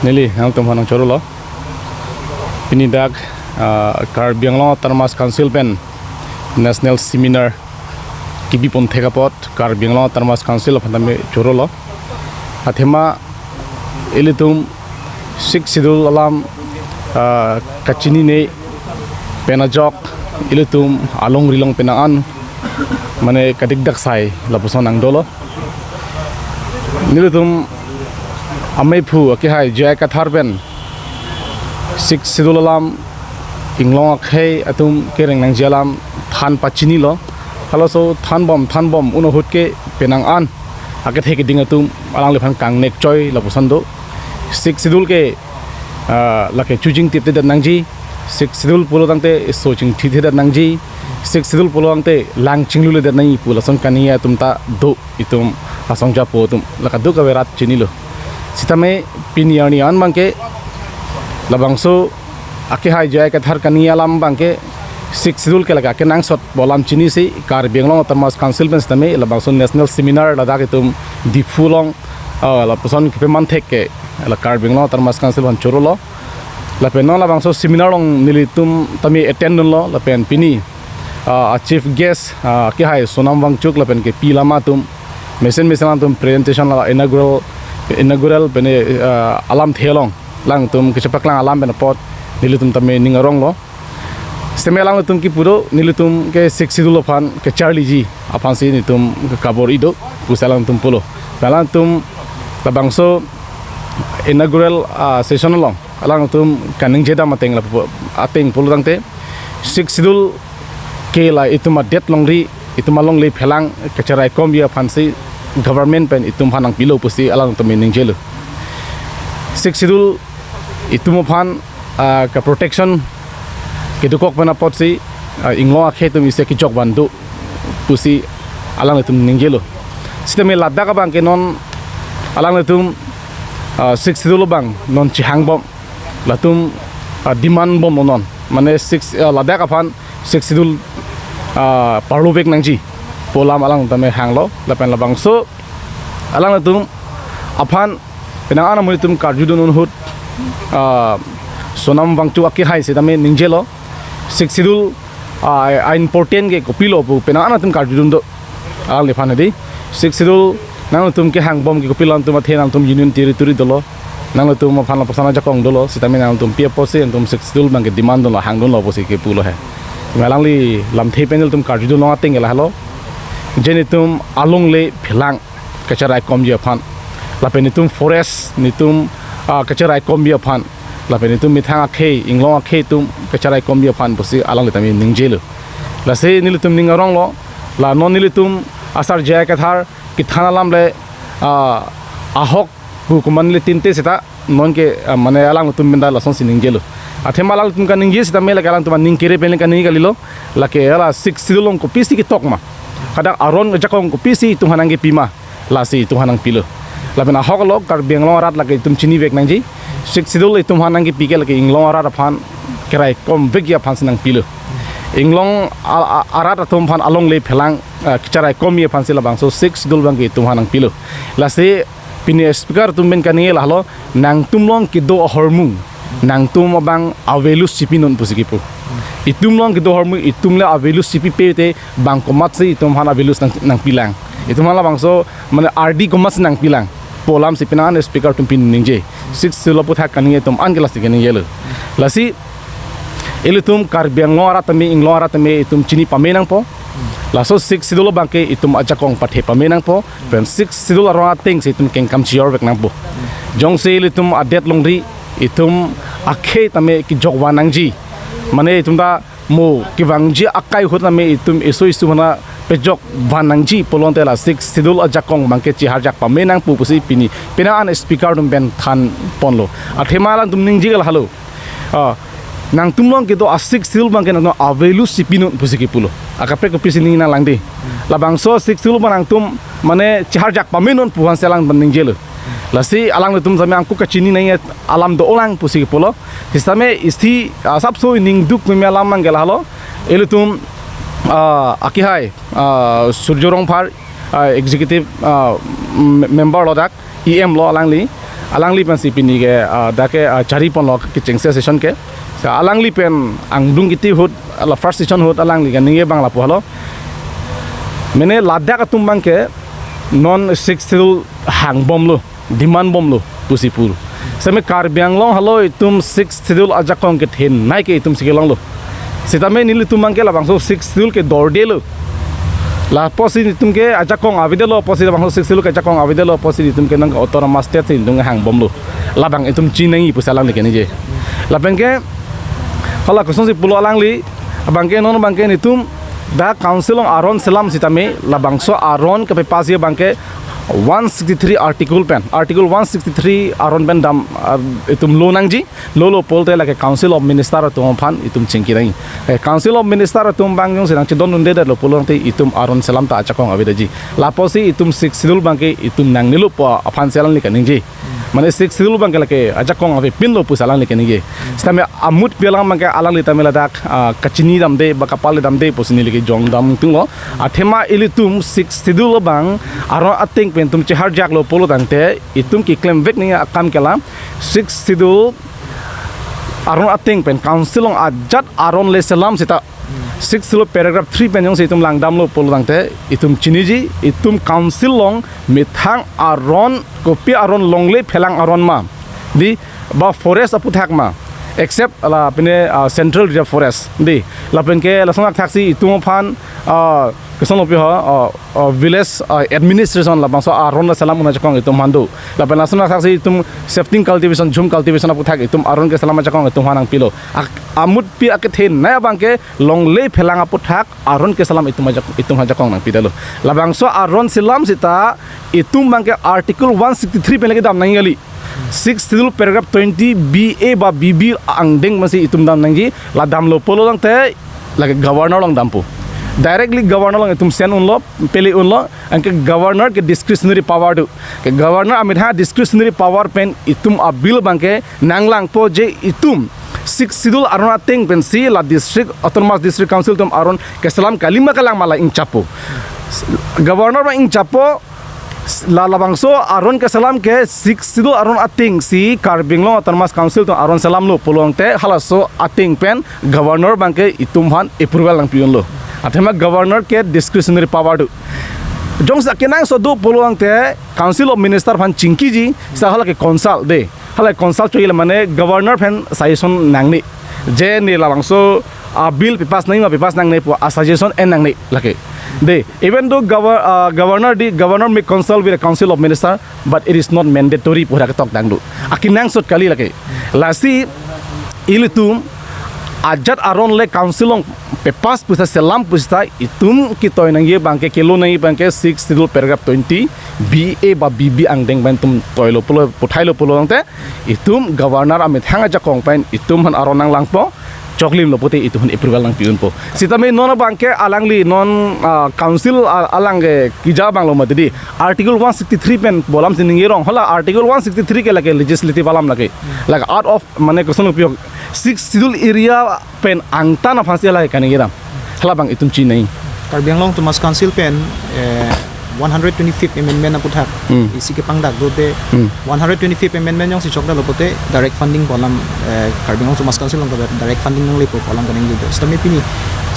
nili ang tumhanang choro lo pinidag Karbi Anglong Autonomous Council pen National Seminar kebithekpot Karbi Anglong Autonomous Council pantame choro lo athema ilitum sik sidul alam kachini ne penajok ilitum along rilong penaan mane kadigdak sai lapuson ang dolo nilitum amai phu akihai jaya kathar ben sik sidul alam inglong akhai atum kereng nang jalam than pachini lo halo so than bom uno hutke penang an ake theke ding atum alang lephan kang nek choi lapuson do sik sidul ke lake chujing tip te nangji sik sidul pulo tangte soching thi the nangji sik sidul pulo tangte lang chinglu le nai pulason kania tumta do itum asongja po tum laka do ka verat chinilo sitame piniani an bangke labangso ake hai jaya ka thar kania lam bangke sik sidul ke laga ke nang sot bolam chini se Karbi Anglong Autonomous Council ben sitame labangso national seminar ladak itum difulong la person ke man theke la Karbi Anglong Autonomous Council ban choro lo la penno la bangso seminar long nilitum tami attend lo la pen pini a chief guest ke hai sonam wangchuk la pen ke pilama tum mesen tum presentation la inaugural bene alam thelong lang tum ke chapaklang alam ben pot nilitum tami ningarong lo semelang tum ki puro nilitum ke sexidul fan ke charlie ji apan si nitum kabor ido pusalang tum polo balang tum la bangso inaugural session long alang tum kaning jeda mateng la ateng polo tangte sexidul ke la ituma det longri ituma long le phelang kacharai kombia fansi government pen itum phanang pilo pusi alang tum ning jelo sexidul ituma phan ka protection ke dukok bana potsi inglo akhe tum ise ki jok bandu pusi alang tum ning jelo sisteme ladda ka bang ke non alang tum sexidul bang non chihang bom latum demand bom non mane six ladda ka phan sexidul parlovek nangji polam alang tame hanglo lapen labang so alang tum aphan penang ana mulitum karjudun hut sonam wangchu akhi hai se tame ningjelo sexidul important ke kopilo pu penang ana tum karjudun do alang le phan di sexidul nang tum ke hang bom ke kopilan tum athen tum union territory dolo nang tum phan pasana jakong dolo sitame nang tum pia pose tum sexidul bang ke demand dolo hang dolo posi ke pulo hai ngalang li lam the panel tum karjudun no ateng la halo jenitum along le philang kacharai komja phan lapenitum forest nitum kacharai komja phan lapenitum mithang akhe inglong akhe tum kacharai komja phan posi alang le tami ningjelo la se nilitum ningarong lo la non nilitum asar jaya kathar ki thana lam le ahok hukuman le tinte seta non ke mane alang tum minda la son siningjelo athemalang tum ka ningji seta mele kalang tum ningkere pen ka ningalilo la ke ala six sidulong ko pisi ki tokma kadang aron jakong ko pisi tum hanang ge pima la si tum hanang pilo la bena hok lo Karbi Anglong rat la ke tum chini vek nangji six sidul tum hanang ge pikel ke inglong rat phan kerai kom vek ya phan sinang pilo inglong arat tum phan along le phelang kicharai kom ye phan sila bangso six sidul bang ge tum hanang pilo la se pini speaker tum ben kani la halo nang tum long ki do hormung nang tum bang avelus sipinon pusikipu itum long ki do hormu itum le avelus sipi pete bang komat se itum han avelus nang pilang itum hala bangso mane rd komat nang pilang polam sipinan speaker tum pin ningje six silopu tha kani tum an gelas kani yelo lasi elitum Karbi Anglong aratame inglong aratame itum chini pamenang po laso six sidul bangke itum ajakong pathe pamenang po pen six sidul arwa teng se itum kengkam chior vek nang po jong se elitum adet longri itum akhe tame ki jogwanangji mane itum da mo ki wangji akai hotame itum isu mana pejok wanangji polonte la six sidul ajakong bangke chi harjak pamenang pu pusi pini pena an speaker dum ben than ponlo athemalang tum ningji gal halo nang tumlong ke do asik sidul bangke no avelus sipinun pusi ki pulo akape ko pisi ningina langde labang so six sidul banang tum mane chi harjak pamenon puhan selang beningjelo lasi alang tum same angku kachini nai alam do olang pusi polo sistame isti sabso ning duk me alam mangel halo elutum akihai surjorong phar executive member lodak em lo alangli alangli pen si pini ke dake chari pon lo ki chengse session ke alangli pen angdung kiti hot la first session hot alangli ke ninge bangla pohlo mene ladakh tumbang ke non 6 sidul hang bom lo demand bom lo pusipur same karbiang long halo itum 6 sidul ajakong ke thin nai ke itum sigelong lo sitame nili tumbang ke labang so 6 sidul ke dorde lo la posi itum ke ajakong avidelo posi labang so 6 sidul ke ajakong avidelo posi itum ke nang autonomous state indung hang bom lo labang itum chinai pusalang ni ke ni je labang ke hala koson si pulo alangli abang ke non bang ke itum da council on aron selam sitame labangso aron ke pasia bangke 163 article 163 aron ben dam itum lo nangji lo polte la ke council of minister to phan itum chingki rai council of minister tum bangjong senang chidon unde da lo polong te itum aron selam ta achakong abidaji laposi itum 6 sidul bangke itum nangnilu po aphan selan ni kaningji mane 6 sidul bangke la ke ajakong abi pin lo pusalang ni kaningji stame amut belang bangke alang li tamela dak kachini dam de bakapal dam de posini li ke jong dam tungo athema ilitum 6 sidul bang aron ating tum ci harjak lo polo tante itum ki claim vek ni akam kala 6 sidul aron ating pen council ong ajat aron le salam sita 6 sidul paragraph 3 pen jong se itum langdam lo polo tante itum chiniji itum council long mithang aron kopi aron longle phelang aron ma di ba forest aputhak ma except la pene central reserve forest di la pen ke la sonak thaksi itum phan kesan lopi village administration la bangso aron la salam una jakong itum handu la pen asuna saksi itum safety cultivation jum cultivation apu thak itum aron ke salam jakong itum hanang pilo amut pi akethin na bangke longle phelang apu thak aron ke salam itum jakong nang pidalo la bangso aron silam sita itum bangke article 163 pen lagi dam nangali 6 sidul paragraph 20 BA ba BB angdeng masi itum dam nangji la dam lo polo lang te la governor lang dampu directly governor lang itum sen unlo pele unlo anke governor ke discretionary power do ke governor amit ha discretionary power pen itum a bill bangke nanglang po je itum 6 sidul arona teng pen si la district autonomous district council tum aron ke salam kalima kalang mala ing chapo governor ba ing chapo la labangso aron ke salam ke 6 sidul aron ating si karbing lo autonomous council tum aron salam lo polong te halaso ating pen governor bangke itum han approval lang pion lo athema governor ke discretionary power do jong sa kenang so do poluang te council of minister phan chingki ji sa hala ke consult de hala consult choile mane governor phan suggestion nangni je ni labangso bill pipas nang nei po suggestion en nang nei lake de even though governor may consult with the council of minister but it is not mandatory pura ke tok dang do akinang sot kali lake lasi ilitum ajat aron le councilong pepas pusa selam pusta itum kitoy nang ye bangke kilo nang ye bangke 6 sidul paragraph 20 BA ba BB ang deng ban tum toilo pulo puthailo pulo te itum governor amit hanga jakong pain itum han aron nang langpo choklim lo pote itu hun approval lang piun po sitame non bangke alangli non council alange kija banglo madidi article 163 pen bolam sining yerong hola article 163 ke lage legislative alam lage like out of mane koson upyog 6 sidul area pen angta na phansi lage kanigiram hala bang itum chi nei karbiang long tumas council pen 125th amendment na puthak isi ke pangdak do de 125th amendment yung si chokda lopote direct funding bolam karbiang tumas council long direct funding ng lepo bolam kaning do stami pini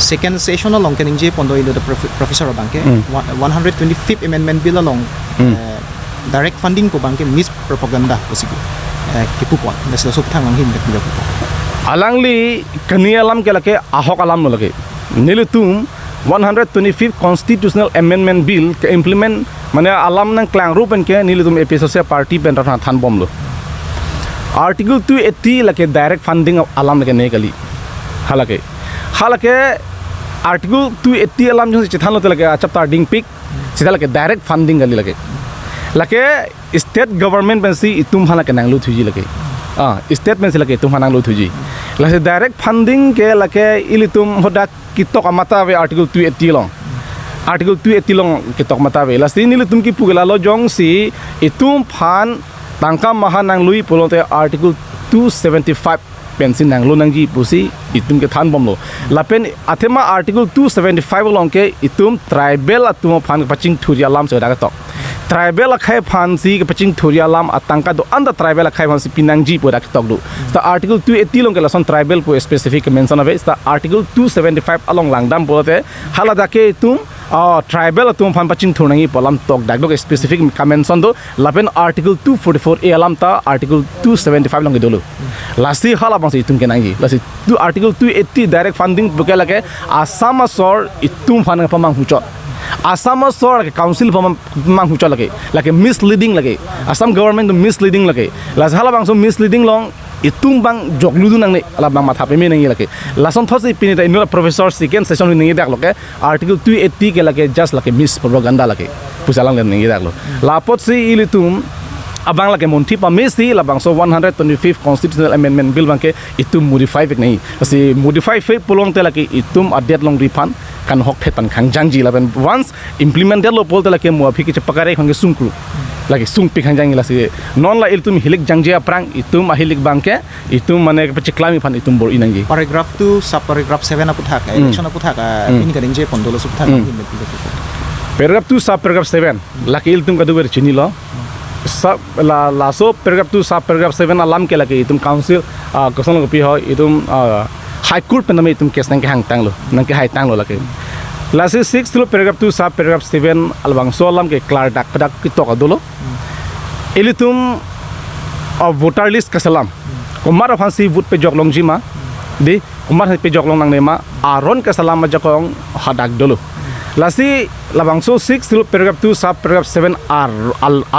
second session long kaning je pondo ilo the professor banke 125th amendment bill long direct funding po banke mis propaganda posigi kipupo nesla so thang lang hin de po alangli kanialam ke lake ahok alam no lake nilutum 125th constitutional amendment bill ke implement mane alam nang klang rupen ke nilutum APHLC party pen ratha than bom lo article 280 lake direct funding alam lake ne kali halake article 280 alam jong chithan lo lake chapter ding pick sida lake direct funding kali lake state government pen si itum halake nang lu thuji lake statement sila ke tum hanang lu thuji lase direct funding ke lake ilitum hodak kitok amata we article 280 long kitok mata we lase nilitum ki pugela lo jong si itum phan tangka mahanang lui polote article 275 pensin nang lu nangji pusi itum ke than bomlo lapen athema article 275 long ke itum tribal atum phan paching thuria lam se daga tok tribal khai phansi ke paching thuria lam atangka do anda tribal khai phansi pinangji pura ki tokdu sta article 280 long ke lason tribal po specific mention ave sta article 275 along langdam bote halada ke tum tribal tum phan paching thunangi polam tok dak dok specific mention do lapen article 244 a alam ta article 275 long dolu lasi hala bangsi tum ke nangi lasi tu article 280 direct funding bukela ke asam sor itum phan pamang hucho Assam sor like council pamang hucho like misleading like Assam government misleading like las hala bang so misleading long itung bang jogludu nang ala bang matha pe me nang like lason thosi pinita inula professor second session ni dak loke article 280 ke like just like miss propaganda like pusalang len ni dak lo lapot si ilitum abang lagi monti pa mesti labang so 125th constitutional amendment bill bangke itu modify pek nahi kasi modify fe polong te lagi itum adet long refund kan hok thetan khang jangji laben once implemented lo polte lagi muafi ke chapakare khang sungkru lagi sung pi khang jangi lasi non la iltum hilik jangji aprang itum ahilik bangke itum mane pechiklami fan itum bor inangi paragraph 2 sub paragraph 7 aputhak election aputhak ini kading je pondolo suputhak paragraph 2 sub paragraph 7 laki iltum kadu ber chini lo sub la so paragraph 2 sub paragraph 7 alam ke lagi itum council koson lo pi ho itum high court pe name itum case nang ke hang tang lo nang ke hai tang lo laki lasi 6 lo paragraph 2 sub paragraph 7 albang so alam ke clar dak padak ki tok adolo ilitum voter list kasalam kumar phansi vote pe jok long jima de kumar pe jok long nang nema aron kasalam ma jakong hadak dolo lasi labang so 6 lo paragraph 2 sub paragraph 7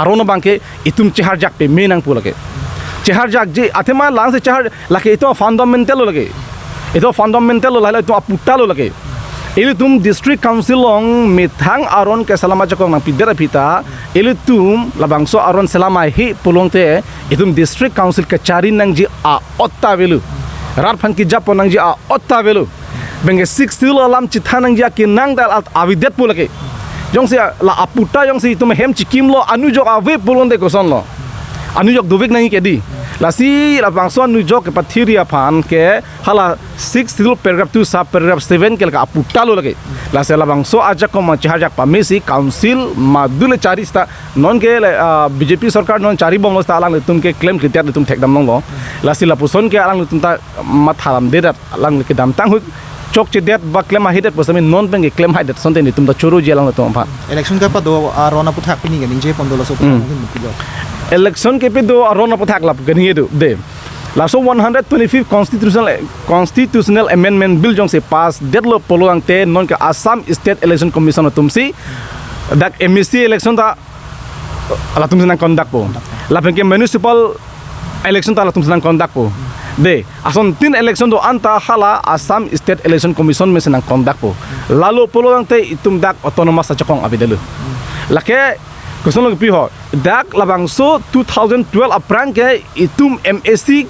aron bangke itum chehar jak pe menang pulake chehar jak je athema lang se chehar lake ito fundamental lo lage ito fundamental lo lala ito aputa lo lage ilitum district council long mithang aron ke salama jakong nang pidera pita ilitum labang so aron selama hi pulongte itum district council ke chari nang ji a otta velu rar phan ki japon nang ji a otta velu benge 60 alam chithanang ja kinang dal avidet pulake jong se la aputa jong se tum hem chikim lo anujok ave pulonde koson lo anujok dovik nang kedi la si la bangso anujok ke pathiria phan ke hala 60 paragraph 2 sub paragraph 7 ke la aputa lo lage la se la bangso aja ko ma chahajak pamesi council madule charista non ke bjp sarkar non chari bom lo sta alang tum ke claim kriteria tum thekdam nong lo la si la puson ke alang tum ta mathalam dedat alang ke dam tang hu chok chedet ba claim hidet posami non penge claim hidet sonte ni tum da choro jelang to pa election ka pa do arona puthak pini ganing je pondolo so election ke pe do arona puthak lap gani do de la so 125th constitutional amendment bill jong se pass deadlo poloang te non ka Assam State Election Commission tum si dak MEC election ta ala tum nang conduct po la penge municipal election ta la tum nang conduct po de ason tin election do anta hala Assam State Election Commission me senang conduct po lalu polong te itum dak autonomous achakong abidelu lake koson pi ho dak labang so 2012 aprang ke itum MSC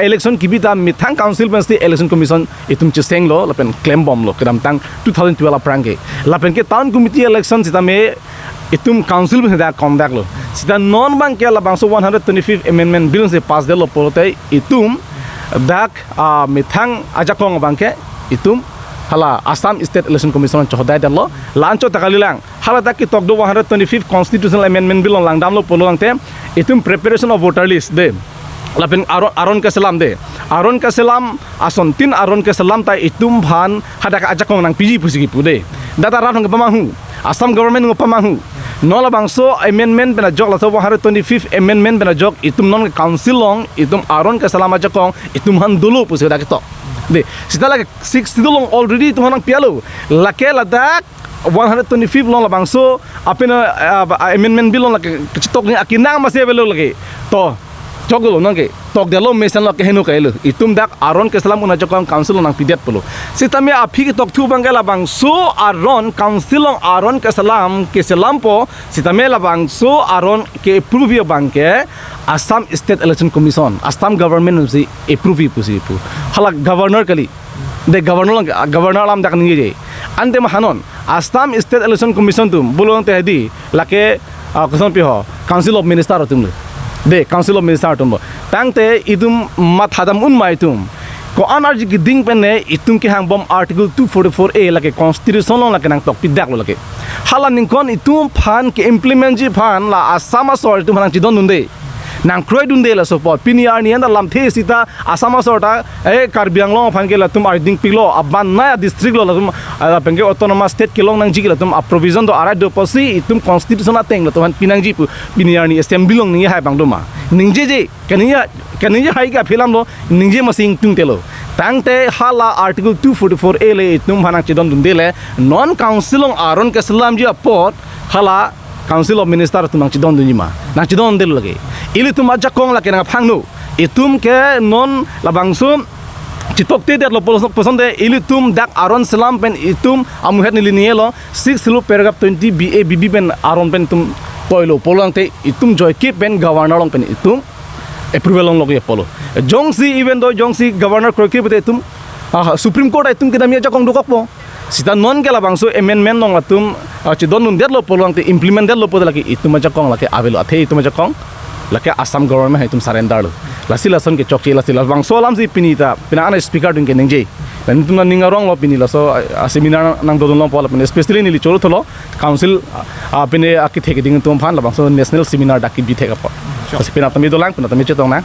election kibita mithang council pensti election commission itum cheseng lo lapen claim bomb lo kedam tang 2012 aprang ke lapen ke town committee election sita me itum council me da conduct lo sita non bang ke labang so 125th amendment bill se pass de lo polote itum dak mithang ajakong bangke itum hala Assam State Election Commission chohdai dallo lancho takalilang hala dak ki tokdo 125th constitutional amendment bill langdam lo pololangte itum preparation of voter list de lapen aron ka salam de aron ka salam ason tin aron ka salam ta itum bhan hadak ajakong nang piji pusigi pude data ran ng pamanghu Assam government ng pamanghu nola bangso amendment bena jok la so 125th amendment bena jok itum non council long itum aron ka salama jakong itum han dulu pusi dak to de sita lagi 60 long already tum hanang pialo lake ladak 125th long la bangso apena amendment bill long la chitok ni akinang masih velo lagi to jogolo nang ke tok delo mesan lo ke henu kailo itum dak aron ke salam una jokong council nang pidet polo sitame aphi ke tok thu bangala bangso aron council aron ke salam po sitame la bangso aron ke approve bangke Assam State Election Commission Assam government si approve pusi pu hala governor kali de governor lam dak ningi je ante mahanon Assam State Election Commission tum bolong te di lake koson pi ho council of minister tum de council of minister tum tangte idum mathadam un maitum ko anar ji ding pen ne itum ke hang bom article 244A lake constitution long lake nang tok pidak lo lake hala ning kon itum phan ke implement ji phan la asama sor itum hang chidon dunde nang kroi dunde la support piniar ni anda lam the sita asama sorta karbiang long phan ke la tum arding pilo aban na district lo la tum pengke autonomous state ke long nang ji la tum provision do arai do posi itum constitution ateng la tum pinang ji piniar ni assembly long ni hai bang do ma ningje kaniya hai ka philam lo ningje masing tung telo tangte hala article 244A le itum bhanang chidon dunde le non council ong aron ke salam ji apot hala council of minister tumang chidon dunima nang chidon del lage ili tum aja kong la ke nang phangnu itum ke non labangsum chitok te der lo posonde ili tum dak aron salam pen itum amuhet ni linielo 6 lu paragraph 20 BA BB pen aron pen tum poilo polang te itum joy ke pen governor long pen itum approval long logi polo jongsi even though jongsi governor kroke bete itum supreme court itum ke damia jakong dokok po sita non ke labangso amendment long atum chidon nun der lo polang te implement der lo pod laki itum jakong laki avelo athe itum jakong laki assam government itum surrender lo lasi lason ke chokchi lasi labangso lam si pinita pina ana speaker dun ke ningje dan itum ninga rong lo pinila so seminar nang dodon long pola pin especially nili cholo tholo council pine aki theke ding tum phan labangso national seminar daki bi theka po pina tami dolang pina tami chetong na